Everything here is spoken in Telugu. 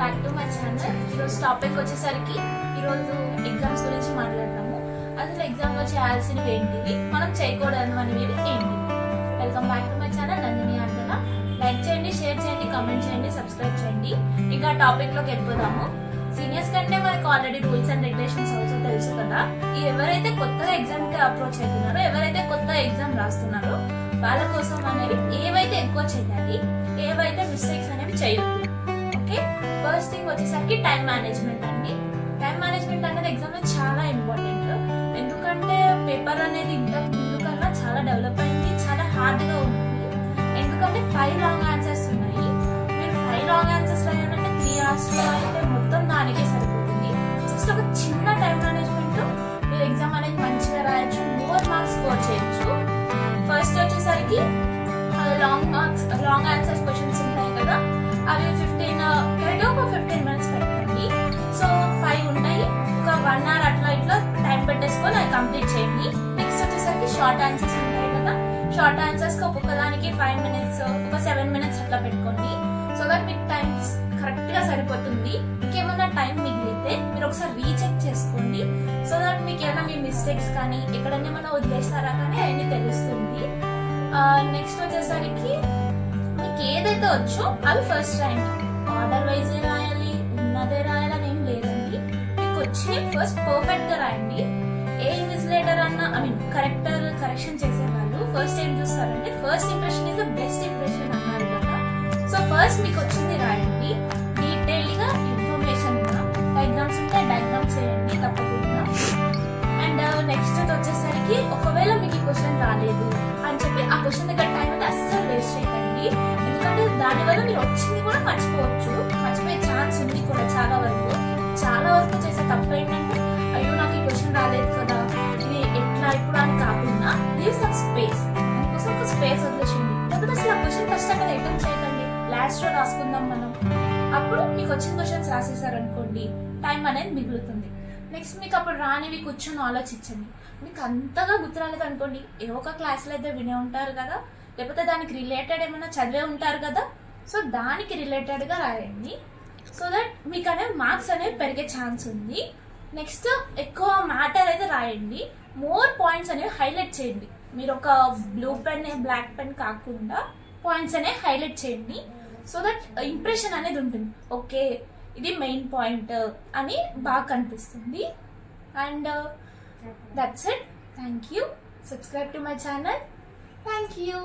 Back to my channel. ఈరోజు టాపిక్ వచ్చేసరికి ఈరోజు ఎగ్జామ్స్ గురించి మాట్లాడతాము. అసలు ఎగ్జామ్లో చేయాల్సినవి ఏంటివి, మనం చేయకూడనివి ఏంటి. Welcome back to my channel Nandini అంటనా. లైక్ చేయండి, షేర్ చేయండి, కామెంట్ చేయండి, సబ్స్క్రైబ్ చేయండి. ఇంకా టాపిక్ లోకి వెళ్ళిపోదాము. సీనియర్స్ కంటే మనకు already rules and regulations also తెలుసు కదా. ఎవరైతే కొత్తగా ఎగ్జామ్ కి అప్రోచ్ అవుతున్నారో, ఎవరైతే కొత్త ఎగ్జామ్ రాస్తున్నారో వాళ్ళ కోసం అనేవి ఏవైతే ఎక్కువ చేయాలి, ఏవైతే మిస్టేక్స్ అనేవి చేయొద్దు. ఓకే, ఫస్ట్ థింగ్ వచ్చేసరికి టైం మేనేజ్మెంట్ అండి. టైం మేనేజ్మెంట్ అనేది ఎగ్జామ్ లో చాలా ఇంపార్టెంట్. ఎందుకంటే పేపర్ అనేది ఇంతకు ముందు కన్నా చాలా డెవలప్ అయింది, చాలా హార్డ్ గా ఉంటుంది. ఎందుకంటే 5 రాంగ్ ఆన్సర్స్ ఉన్నాయి. మీరు 5 రాంగ్ ఆన్సర్స్ రాయాలంటే 3 hours అయితే మొత్తం దానికే సరిపోతుంది. జస్ట్ ఒక చిన్న టైం మేనేజ్మెంట్ లో మీరు ఎగ్జామ్ అనేది మంచిగా రాయొచ్చు, మోర్ మార్క్స్ స్కోర్ చేయొచ్చు. ఫస్ట్ వచ్చేసరికి లాంగ్ ఆన్సర్స్ క్వశ్చన్స్ ఉంటాయి కదా, అవి 15 minutes పెట్టండి. సో 5 ఉంటాయి, ఒక 1 hour అట్లా ఇట్లా టైం పెట్టేసుకొని అది కంప్లీట్ చేయండి. నెక్స్ట్ వచ్చేసరికి షార్ట్ ఆన్సర్స్ ఉంటాయి కదా, షార్ట్ ఆన్సర్స్ కి ఒక్కొక్కదానికి 5 minutes, ఒక 7 minutes అట్లా పెట్టుకోండి. సో దట్ మీకు టైం కరెక్ట్ గా సరిపోతుంది. ఇంకేమన్నా టైం మిగిలితే మీరు ఒకసారి రీచెక్ చేసుకోండి. సో దట్ మీకు ఏమైనా మీ మిస్టేక్స్ కానీ ఎక్కడన్నా ఏమైనా వదిలేస్తారా కానీ అవన్నీ తెలుస్తుంది. నెక్స్ట్ వచ్చేసరికి మీకు ఏదైతే వచ్చో అవి ఫస్ట్ రాయండి. ఆర్డర్ వైజ్ రాయాలి, ఉన్నదే రాయాలని ఏం లేదండి. మీకు వచ్చి ఫస్ట్ పర్ఫెక్ట్ గా రాయండి. ఏ ఇన్విజిలేటర్ అన్నా కరెక్షన్ చేసే వాళ్ళు ఫస్ట్ ఏం చూస్తారంటే first impression is the best impression అన్నారు కదా. సో ఫస్ట్ మీకు వచ్చింది రాయండి, డీటెయిల్ గా ఇన్ఫర్మేషన్ గా. డయాగ్రామ్స్ ఉంటే డయాగ్రామ్స్ చేయండి తప్పకుండా. అండ్ నెక్స్ట్ వచ్చేసరికి ఒకవేళ మీకు ఈ క్వశ్చన్ రాలేదు అని చెప్పి ఆ క్వశ్చన్ దగ్గర టైం అయితే అస్సలు వేస్ట్ చేయకండి. ఎందుకంటే దానివల్ల మీరు వచ్చింది కూడా మర్చిపోవచ్చు, మర్చిపోయే ఛాన్స్ ఉంది కూడా. చాలా వరకు చేసే తప్పు ఏంటంటే అయ్యో నాకు ఈ క్వశ్చన్ రాలేదు కదా, ఇది ఎట్లా ఇప్పుడు అని కాకుండా లీవ్ సమ్ స్పేస్, దానికోసం ఒక స్పేస్ వదిలేసింది. లేకపోతే అసలు ఆ క్వశ్చన్ ఫస్ట్ అక్కడ అటెంప్ట్ చేయకండి, లాస్ట్ లో రాసుకుందాం మనం. అప్పుడు మీకు వచ్చిన క్వశ్చన్స్ రాసేసారనుకోండి, టైం అనేది మిగులుతుంది. నెక్స్ట్ మీకు అప్పుడు రానివి కూర్చొని ఆలోచించండి. మీకు అంతగా గుర్తురాలేదు అనుకోండి, ఏ ఒక క్లాస్లో అయితే వినే ఉంటారు కదా, లేకపోతే దానికి రిలేటెడ్ ఏమైనా చదివే ఉంటారు కదా. సో దానికి రిలేటెడ్ గా రాయండి. సో దట్ మీకు అనేవి మార్క్స్ అనేవి పెరిగే ఛాన్స్ ఉంది. నెక్స్ట్ ఎక్కువ మ్యాటర్ అయితే రాయండి, మోర్ పాయింట్స్ అనేవి హైలైట్ చేయండి. మీరు ఒక బ్లూ పెన్ బ్లాక్ పెన్ కాకుండా పాయింట్స్ అనేవి హైలైట్ చేయండి. సో దట్ ఇంప్రెషన్ అనేది ఉంటుంది, ఓకే ఇది మెయిన్ పాయింట్ అని బాగా కనిపిస్తుంది. And that's it. Thank you. Subscribe to my channel. Thank you.